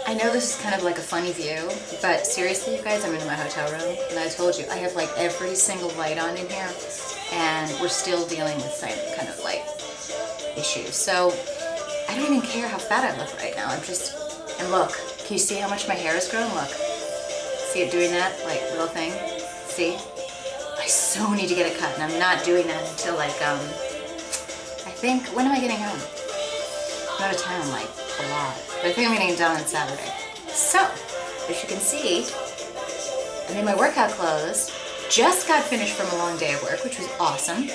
I know this is kind of like a funny view, but seriously, you guys, I'm in my hotel room, and I told you, I have like every single light on in here, and we're still dealing with same kind of light issues. So I don't even care how fat I look right now. And look, can you see how much my hair has grown? Look, see it doing that, like, little thing? See? I so need to get it cut, and I'm not doing that until like, I think, when am I getting home? I'm out of town, like, a lot. But I think I'm getting it done on Saturday. So, as you can see, I'm in my workout clothes. Just got finished from a long day of work, which was awesome.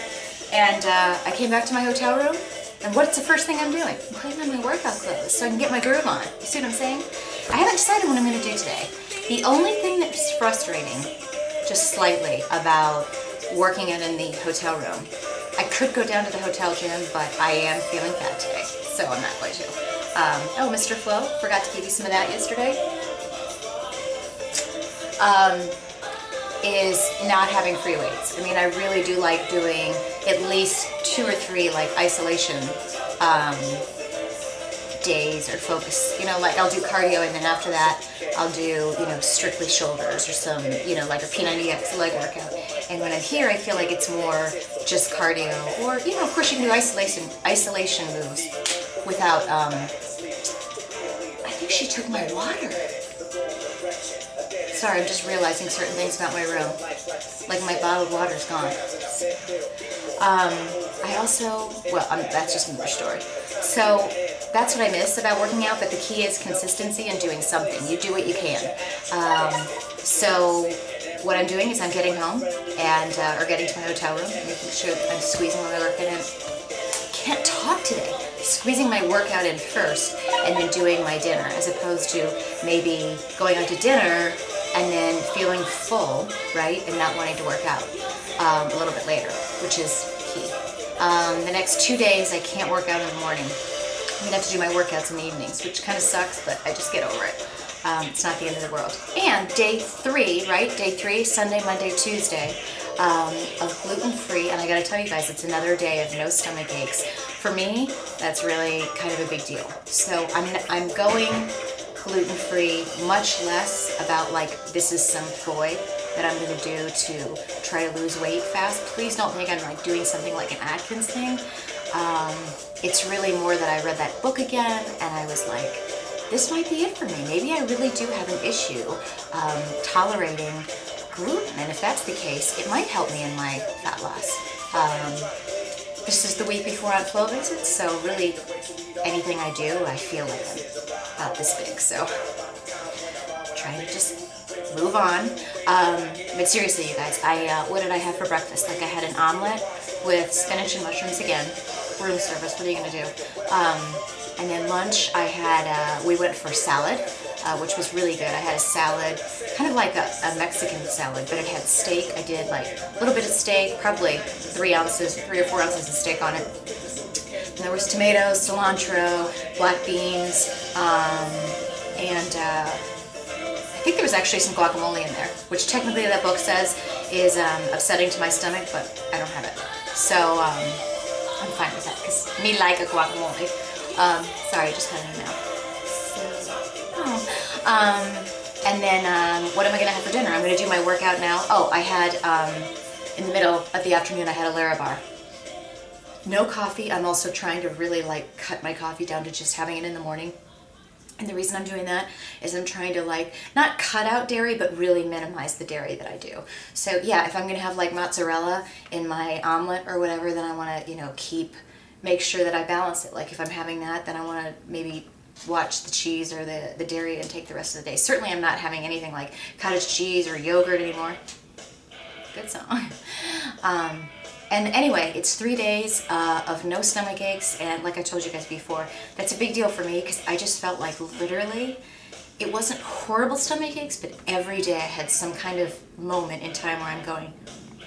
And I came back to my hotel room, and what's the first thing I'm doing? I'm putting on my workout clothes so I can get my groove on. You see what I'm saying? I haven't decided what I'm going to do today. The only thing that's frustrating, just slightly, about working out in the hotel room, I could go down to the hotel gym, but I am feeling fat today, so I'm not going to. Oh, Mr. Flo, forgot to give you some of that yesterday. Is not having free weights. I mean, I really do like doing at least 2 or 3 like isolation days or focus. You know, like I'll do cardio and then after that I'll do, you know, strictly shoulders or some, you know, like a P90X leg workout. And when I'm here, I feel like it's more just cardio, or, you know, of course you can do isolation moves without, I think she took my water. Sorry, I'm just realizing certain things about my room. Like my bottled water's gone. I also, well, that's just another story. So that's what I miss about working out, but the key is consistency and doing something. You do what you can. So what I'm doing is I'm getting home and, or getting to my hotel room, making sure I'm squeezing my workout in. Can't talk today. Squeezing my workout in first and then doing my dinner, as opposed to maybe going out to dinner and then feeling full, right, and not wanting to work out a little bit later, which is key. The next 2 days I can't work out in the morning. I'm gonna have to do my workouts in the evenings, which kind of sucks, but I just get over it. It's not the end of the world. And day 3, right, day 3, Sunday, Monday, Tuesday, of gluten-free, and I gotta tell you guys, it's another day of no stomach aches. For me, that's really kind of a big deal. So I'm going gluten-free, much less about like this is some ploy that I'm going to do to try to lose weight fast. Please don't think I'm like doing something like an Atkins thing. It's really more that I read that book again and I was like, this might be it for me. Maybe I really do have an issue tolerating gluten, and if that's the case, it might help me in my fat loss. This is the week before Aunt Flo visits, so really anything I do, I feel like I'm about this big, so trying to just move on. But seriously, you guys, what did I have for breakfast? Like I had an omelet with spinach and mushrooms again, room service, what are you gonna do? And then lunch, I had, we went for salad, which was really good. I had a salad, kind of like a Mexican salad, but it had steak. I did like a little bit of steak, probably 3 or 4 ounces of steak on it. And there was tomatoes, cilantro, black beans, and I think there was actually some guacamole in there, which technically that book says is upsetting to my stomach, but I don't have it. So I'm fine with that, because me like a guacamole. Sorry, I just had an email. And then what am I going to have for dinner? I'm going to do my workout now. Oh, I had, in the middle of the afternoon, I had a Larabar. No coffee. I'm also trying to really like cut my coffee down to just having it in the morning. And the reason I'm doing that is I'm trying to like, not cut out dairy, but really minimize the dairy that I do. So yeah, if I'm going to have like mozzarella in my omelet or whatever, then I want to, you know, make sure that I balance it. Like if I'm having that, then I want to maybe watch the cheese or the dairy and take the rest of the day. Certainly I'm not having anything like cottage cheese or yogurt anymore. Good song. And anyway, it's 3 days of no stomach aches, and like I told you guys before, that's a big deal for me because I just felt like literally, it wasn't horrible stomach aches, but every day I had some kind of moment in time where I'm going,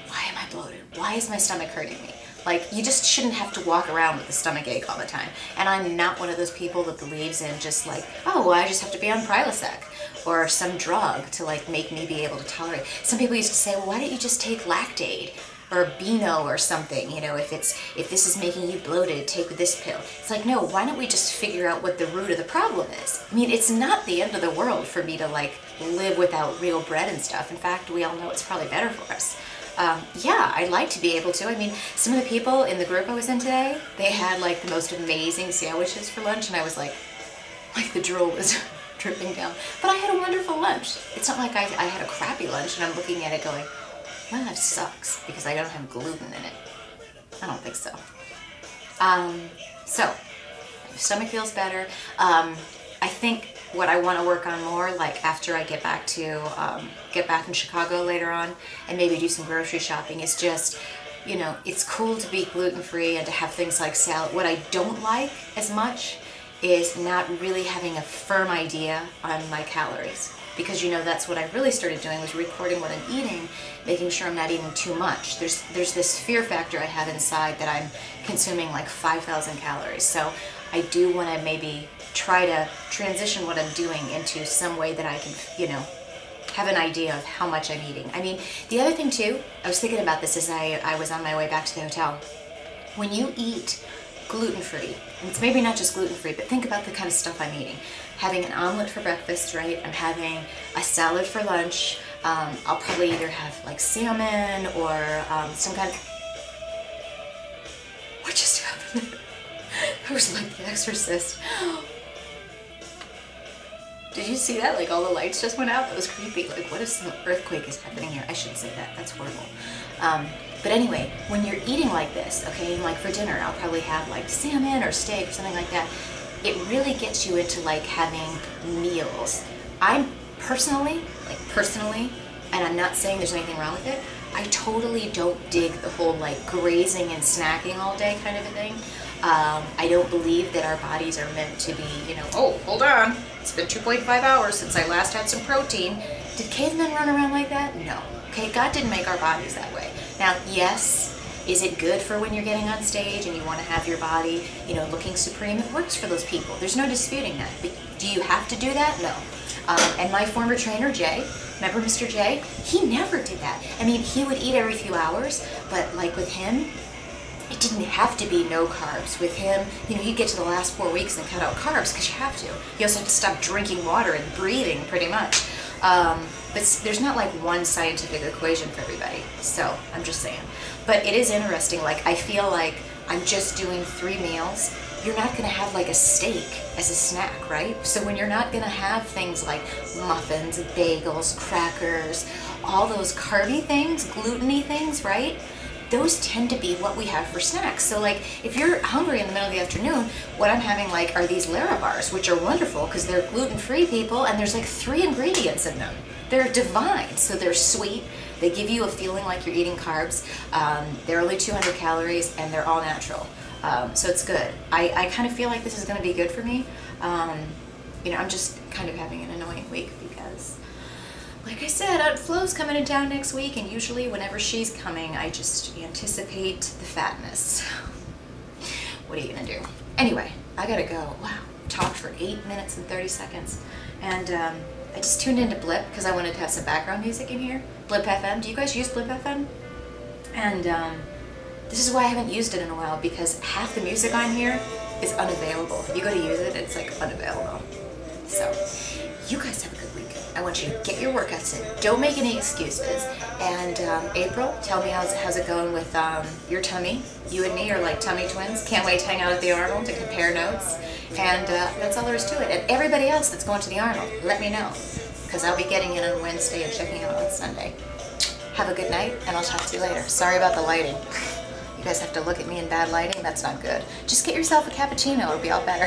why am I bloated? Why is my stomach hurting me? Like, you just shouldn't have to walk around with a stomach ache all the time. And I'm not one of those people that believes in just like, oh, well, I just have to be on Prilosec or some drug to like make me be able to tolerate. Some people used to say, well, why don't you just take Lactaid? or Beano or something, you know, if this is making you bloated, take this pill. It's like, no, why don't we just figure out what the root of the problem is? I mean, it's not the end of the world for me to like live without real bread and stuff. In fact, we all know it's probably better for us. Yeah, I'd like to be able to. I mean, some of the people in the group I was in today, they had like the most amazing sandwiches for lunch, and I was like the drool was dripping down. But I had a wonderful lunch. It's not like I had a crappy lunch and I'm looking at it going, well, that sucks because I don't have gluten in it. I don't think so. So, my stomach feels better. I think what I want to work on more, like after I get back in Chicago later on and maybe do some grocery shopping, is just, you know, it's cool to be gluten-free and to have things like salad. What I don't like as much is not really having a firm idea on my calories. Because, you know, that's what I really started doing, was recording what I'm eating, making sure I'm not eating too much. There's this fear factor I have inside that I'm consuming like 5,000 calories. So I do want to maybe try to transition what I'm doing into some way that I can, you know, have an idea of how much I'm eating. I mean, the other thing too, I was thinking about this as I was on my way back to the hotel. When you eat gluten-free, and it's maybe not just gluten-free, but think about the kind of stuff I'm eating. Having an omelet for breakfast, right? I'm having a salad for lunch. I'll probably either have like salmon or some kind of... What just happened? I was like The Exorcist. Did you see that? Like all the lights just went out? That was creepy. Like, what if some earthquake is happening here? I shouldn't say that. That's horrible. But anyway, when you're eating like this, okay, and like for dinner, I'll probably have like salmon or steak or something like that. It really gets you into like having meals. I'm personally, and I'm not saying there's anything wrong with it, I totally don't dig the whole like grazing and snacking all day kind of a thing. I don't believe that our bodies are meant to be, you know, oh, hold on, it's been 2.5 hours since I last had some protein. Did cavemen run around like that? No. Okay, God didn't make our bodies that way. Now, yes, is it good for when you're getting on stage and you want to have your body, you know, looking supreme? It works for those people. There's no disputing that. But do you have to do that? No. And my former trainer, Jay, remember Mr. Jay? He never did that. I mean, he would eat every few hours, but like with him, it didn't have to be no carbs. With him, you know, he'd get to the last 4 weeks and cut out carbs because you have to. You also have to stop drinking water and breathing pretty much. But there's not like one scientific equation for everybody. So I'm just saying. But it is interesting. Like, I feel like I'm just doing 3 meals. You're not going to have like a steak as a snack, right? So when you're not going to have things like muffins, bagels, crackers, all those carby things, gluten-y things, right? Those tend to be what we have for snacks. So like, if you're hungry in the middle of the afternoon, what I'm having like are these Lara bars, which are wonderful because they're gluten-free, people, and there's like 3 ingredients in them. They're divine. So they're sweet. They give you a feeling like you're eating carbs. They're only 200 calories and they're all natural. So it's good. I kind of feel like this is going to be good for me. You know, I'm just kind of having an annoying week because, like I said, Aunt Flo's coming in town next week, and usually whenever she's coming, I just anticipate the fatness. What are you gonna do? Anyway, I gotta go. Wow, talked for 8 minutes and 30 seconds. And I just tuned into Blip because I wanted to have some background music in here. Blip FM, do you guys use Blip FM? And this is why I haven't used it in a while, because half the music on here is unavailable. If you go to use it, it's like unavailable. So, you guys have a good week. I want you to get your workouts in. Don't make any excuses. And April, tell me how's it going with your tummy. You and me are like tummy twins. Can't wait to hang out at the Arnold to compare notes. And that's all there is to it. And everybody else that's going to the Arnold, let me know, because I'll be getting in on Wednesday and checking out on Sunday. Have a good night, and I'll talk to you later. Sorry about the lighting. You guys have to look at me in bad lighting. That's not good. Just get yourself a cappuccino. It'll be all better.